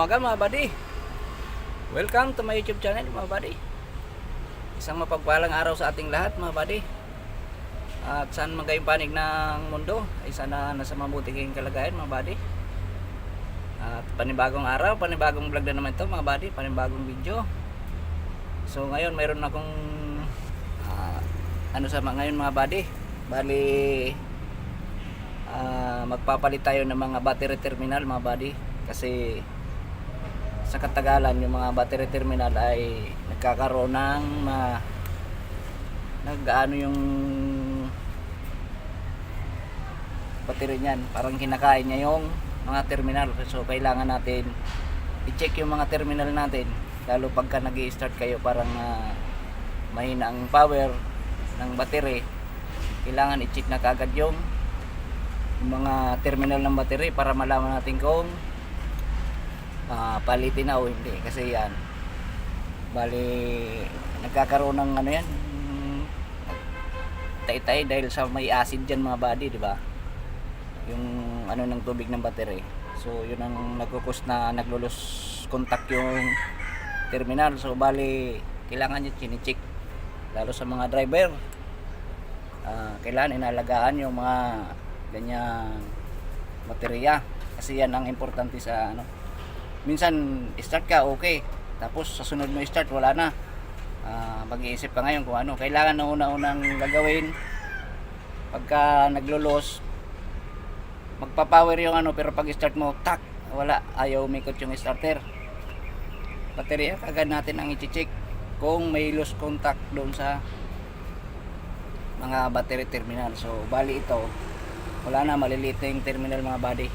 umaga mga buddy. Welcome to my YouTube channel mga buddy. Isang mapagpalang araw sa ating lahat mga buddy. At saan magayong panig ng mundo ay sana nasa mabuting kalagayan mga buddy. At panibagong araw, panibagong vlog na naman ito mga buddy, panibagong video. So ngayon mayroon akong ngayon mga buddy. Bali magpapalit tayo ng mga battery terminal mga buddy, kasi sa katagalan yung mga battery terminal ay nagkakaroon ng yung battery niyan, parang kinakain niya yung mga terminal. So kailangan natin i-check yung mga terminal natin, lalo pagka nag-i-start kayo parang mahina ang power ng battery. Kailangan i-check na kagad yung mga terminal ng battery para malaman natin kung palitin na o hindi. Kasi yan, bali nagkakaroon ng yan, tay-tay dahil sa may acid dyan mga buddy, di ba? Yung ng tubig ng battery. So yun ang nagkukos na naglulus contact yung terminal. So bali kailangan nyo chine-check, lalo sa mga driver. Kailangan inalagaan yung mga ganyang baterya, kasi yan ang importante sa minsan start ka okay, tapos sa sunod mo start wala na. Mag-iisip ka ngayon kung kailangan na una-unang gagawin. Pagka naglulos, magpa-power yung pero pag start mo tak wala, ayaw umikot yung starter baterya. Kagad natin ang i-check kung may loose contact doon sa mga battery terminal. So bali ito, wala na, maliliit na yung terminal mga buddy,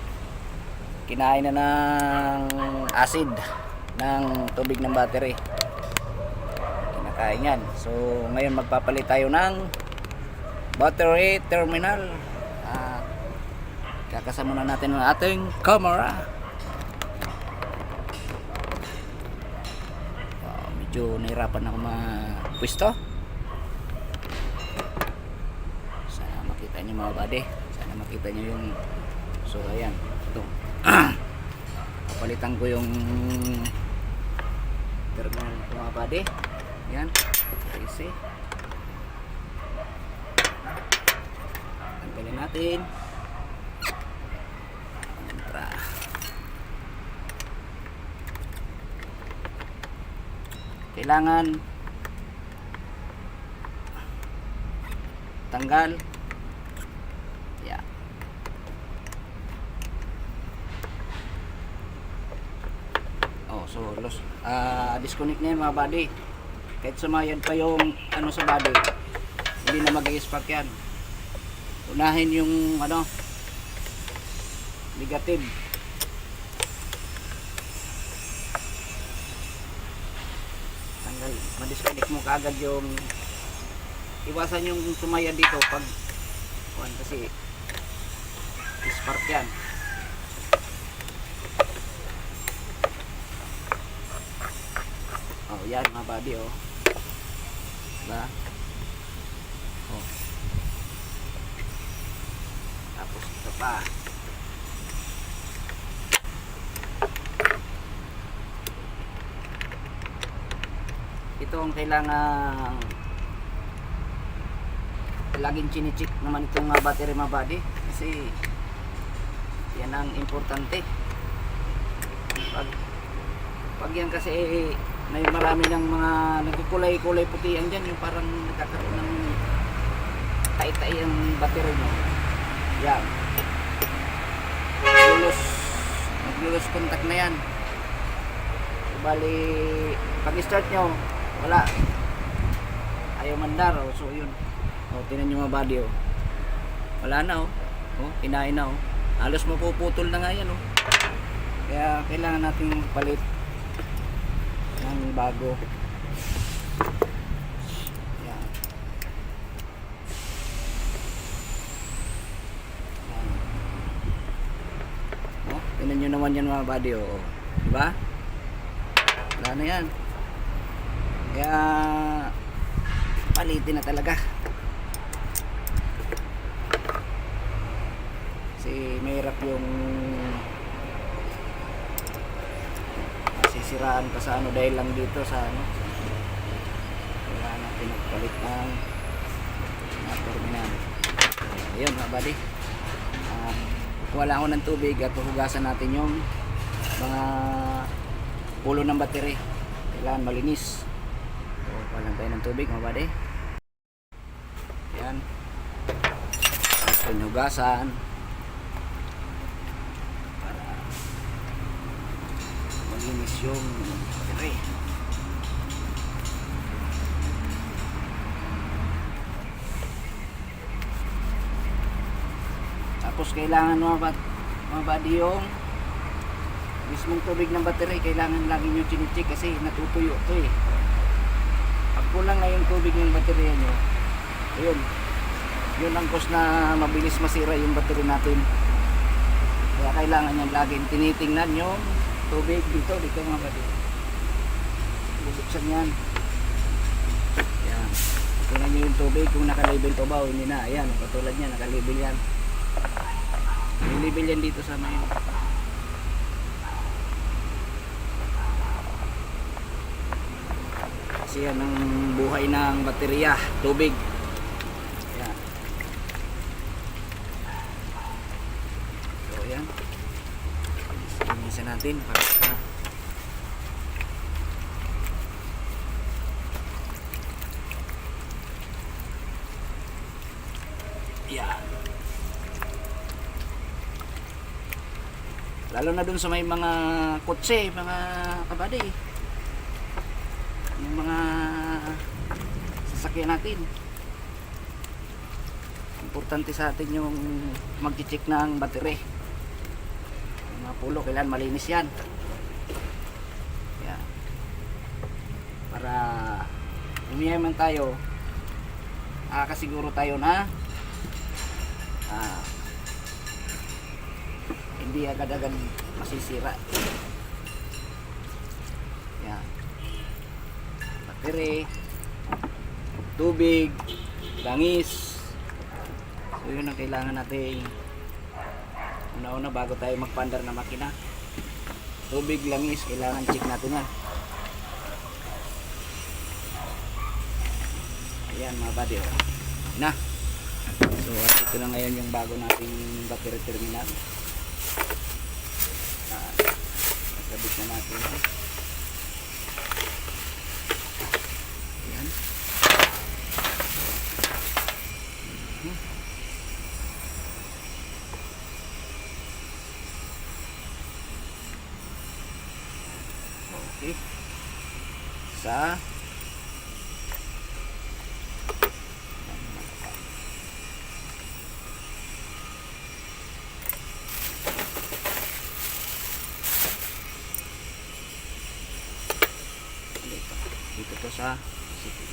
kinain na ng acid ng tubig ng battery, kinakain yan. So ngayon magpapalit tayo ng battery terminal. Kakasama na natin ang ating camera. Medyo nahirapan ako mapwisto. Sana makita nyo mga buddy, sana makita nyo yung, so ayan, ito kapalitan ko yung terminal ito mga buddy. Yan, easy. Tanggalin natin. Kailangan tanggal. Yeah. Oh, so disconnect na yan mga buddy. Kahit sumayad pa yung sa body, hindi na mag-i-spark yan. Unahin yung negative. Tanggal, ma-disconnect mo kaagad yung, iwasan yung sumaya dito pag kasi spark yan. Oh yan mga buddy, oh diba? Oh, tapos ito pa. Ito ang kailangan laging chine-check naman itong battery mga buddy, kasi yan ang importante. Pag yan kasi may marami ng mga nagkukulay-kulay puti yan dyan, yung parang nagkakaroon ng tay-tay ang battery mo. Yan, naglulus contact na yan. Bali pag start nyo wala, ayaw mandar. So yun, tinan nyo mga buddy, wala na, kinain na, halos mapuputol na nga yan, kaya kailangan nating palit ng bago. Yan. Tinan nyo naman yan mga buddy, diba? Wala na yan, kaya palitin na talaga. Kasi mahirap yung masisiraan pa sa ano dahil lang dito sa ano. Kaya natin nagpalit ng terminal. Ayun mga buddy. Wala ako ng tubig at hugasan natin yung mga pulo ng battery. Kailangan malinis. So, walang tayo ng tubig mga buddy. Ayan. Ito hugasan. Para malinis yung battery. Tapos kailangan mga buddy yung mismong tubig ng battery, kailangan lagi nyo chinicheck kasi natutuyo to eh. Pag kulang na yung tubig ng baterya nyo, ayun, yun ang cause na mabilis masira yung battery natin. Kaya kailangan nyo lagi tinitingnan yung tubig dito mga buddy. Bubuksan yan. Ayan, tingnan nyo yung tubig kung naka-label pa ba o hindi na. Ayan, katulad yan, naka-label yan. May label yan dito sa may kasi yan ang buhay ng baterya, tubig. Ayan. So ayan, linisan natin para ayan. Lalo na dun sa may mga kotse, mga kabady, yung mga sasakyan natin. Importante sa atin yung mag-check ng battery. Yung mga pulo, kailangan malinis yan. Yan. Para umiyaman tayo, kasiguro tayo na hindi agad-agad masisira. Yan. Battery, tubig, langis. So yun ang kailangan natin una-una bago tayo magpandar na makina. Tubig, langis, kailangan check natin yan. Ayan mga buddy, na. So ito na ngayon yung bago nating battery terminal. Nasabit na natin. Ayan. Okay. Sa dito to sa city.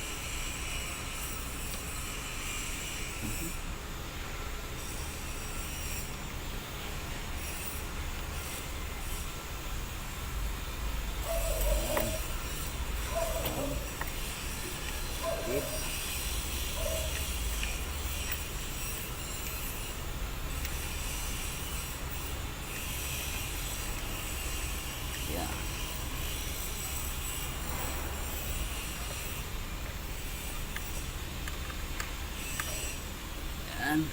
Yeah. Yan.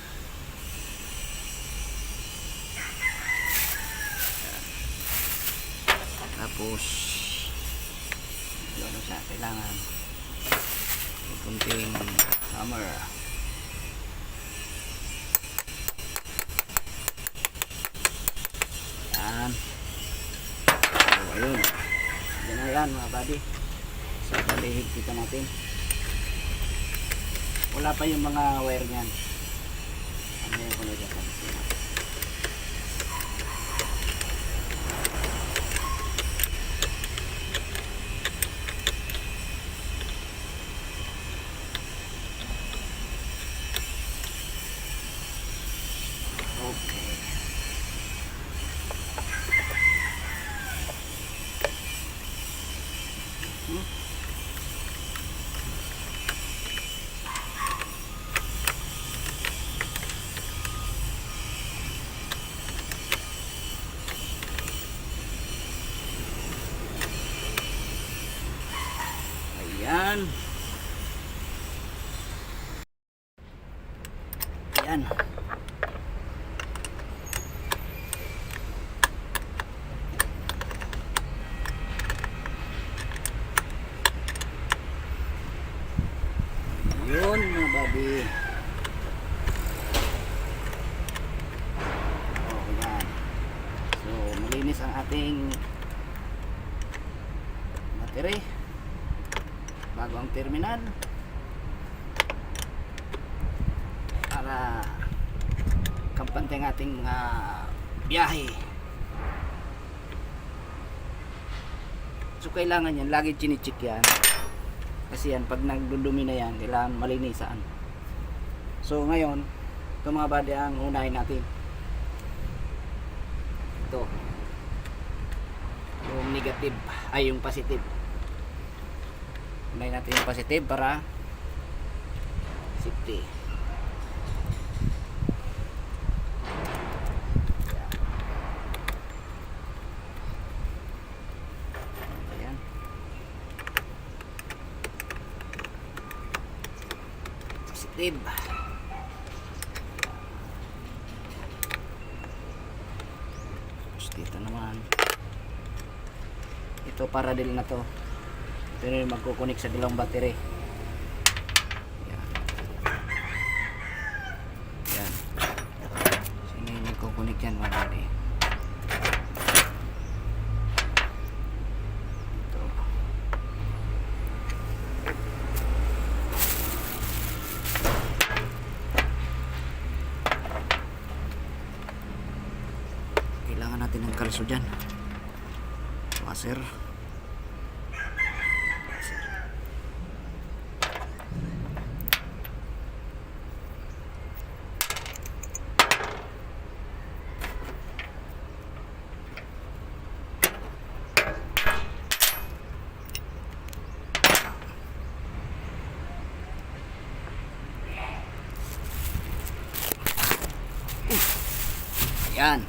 Tapos ano siya, kailangan may kunting hammer. Yan. So ayun, yan na yan mga buddy. So balihig kita natin. Wala pa yung mga wire nyan. Ano yung kulay dyan? Okay. Yan. Yan. Yun mga babi. Oh, yan. So, malinis ang ating battery. Bago ang terminal. Para kampante ang ating mga biyahe. So, kailangan yan. Lagi chinicheck yan. Kasi yan, pag nagdudumi na yan, kailangan malinisan. So ngayon, ito mga body ang unahin natin. Ito. Yung negative, ay yung positive. Unahin natin yung positive para safety. Positive. Tapos dito naman. Ito paradil na to. Ito yung magkukunik sa dalawang battery. Yan. Yan. Sino yung magkukunik yan mga buddy? Kailangan natin ng kalso dyan. Washer. Yan.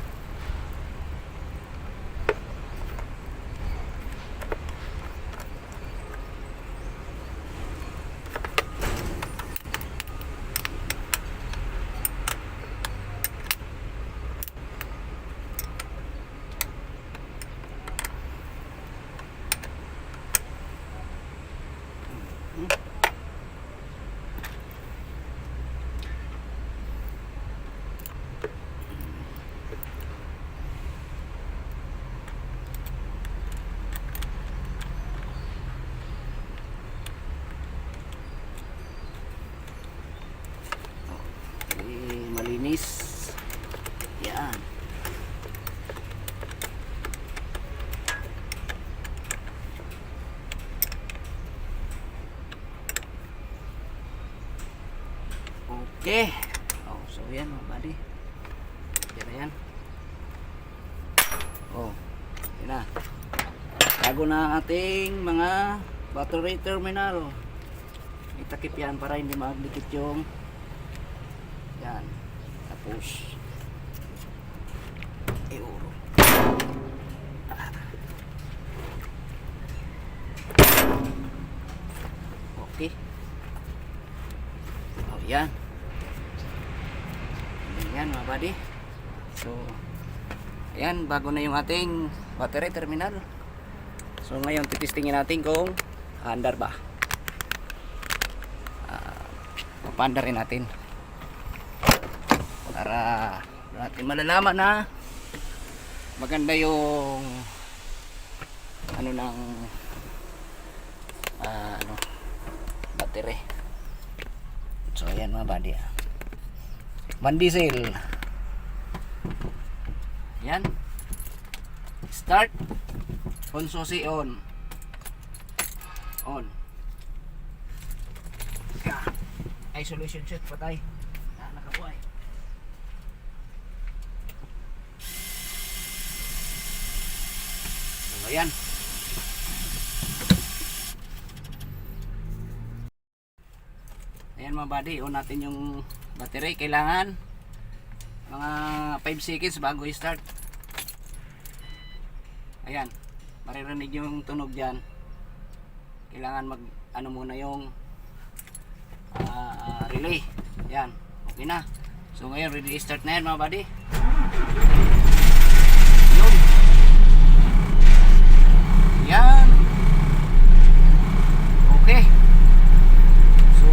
Malinis. Yan. Okay. Oh, so yan mga buddy. Yan na yan. Oh, yan na. Bago na ang ating mga battery terminal. Itakip yan para hindi magdikit yung yan. Tapos euro. Okay. Oh, yan. Yan mga buddy. So, ayan, bago na yung ating battery terminal. So, ngayon titistingin natin kung andar ba. Papandarin natin. Para natin malalaman na maganda yung ano ng battery. So, ayan mga buddy. Van diesel. Yan. Start. On susi on. On. Isolation set patay. Nakabuhay. So, ayan. Ayan mga buddy, on natin yung battery. Kailangan mga 5 seconds bago i-start. Ayan, maririnig yung tunog dyan. kailangan mag ano muna yung relay. Yan, okay na. So ngayon ready start na yan mga buddy. Yun. Yan. Okay. So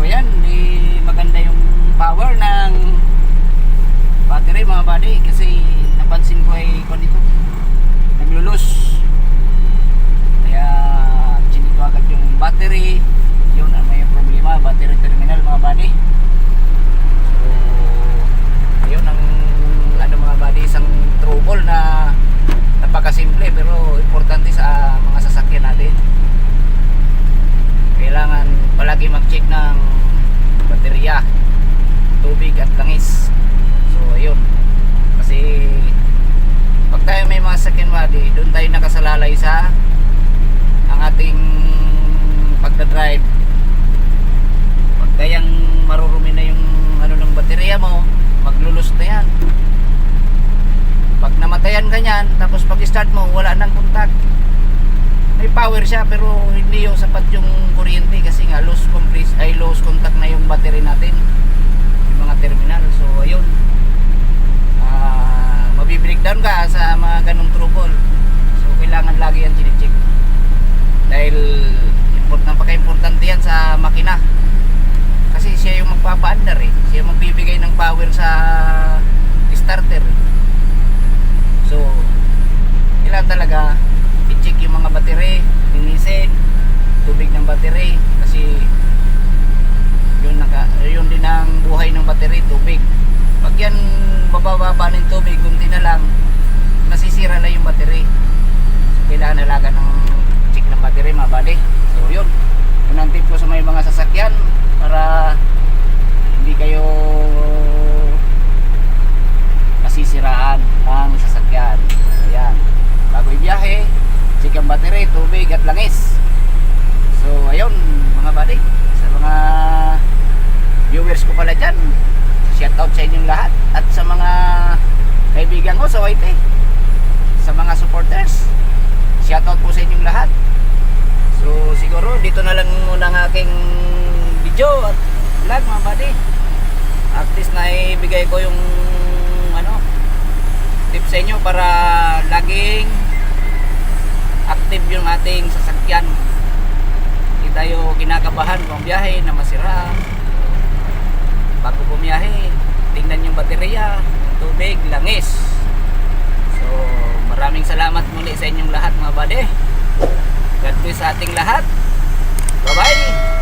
yan, di maganda yung power ng battery mga buddy, kasi napansin ko ay kung dito naglulus, kaya chinito agad yung battery. Yun ang may problema, battery terminal mga buddy. So yun ang ano mga buddy, isang trouble na napakasimple pero importante sa mga sasakyan natin. Kailangan palagi mag-check ng baterya, tubig at langis. So ayun, kasi pag tayo may mga sasakyan buddy, doon tayo nakasalalay sa ang ating pagdadrive. Pag kayang marurumi na yung ano ng baterya mo, maglulus na yan. Pag namatayan ka yan, tapos pag start mo wala nang contact, may power siya pero hindi yung sapat yung kuryente, kasi nga loose contact na yung battery natin, yung mga terminal. So ayun, mabibreakdown ka sa mga ganong trouble. So kailangan lagi yan chine-check, dahil napaka-importante yan sa makina, kasi siya yung magpapaandar siya magbibigay ng power sa starter. So kailangan talaga i-check yung mga battery, linisin tubig ng battery, kasi yun din ang buhay ng battery, tubig. Pag yan bababa ng tubig, kunti na lang, nasisira na yung battery. So kailangan alaga ng check ng battery mga buddy. So yun, unang tip ko sa may mga sasakyan para hindi kayo nasisiraan ang sasakyan. So yan, bago ibiyahe, check ang battery, tubig at langis. So ayun mga buddy, sa mga viewers ko pala dyan, shout out sa inyong lahat, at sa mga kaibigan ko sa YT, sa mga supporters, shout out po sa inyong lahat. So siguro dito na lang muna ang aking video at vlog mga buddy. At least na ibigay ko yung ano, tips sa inyo para laging active yung ating sasakyan. Hindi tayo kinakabahan kung biyahe na masira. Bago bumiyahe, tingnan yung baterya, tubig, langis. So maraming salamat muli sa inyong lahat mga buddy. God bless sa ating lahat. Bye bye.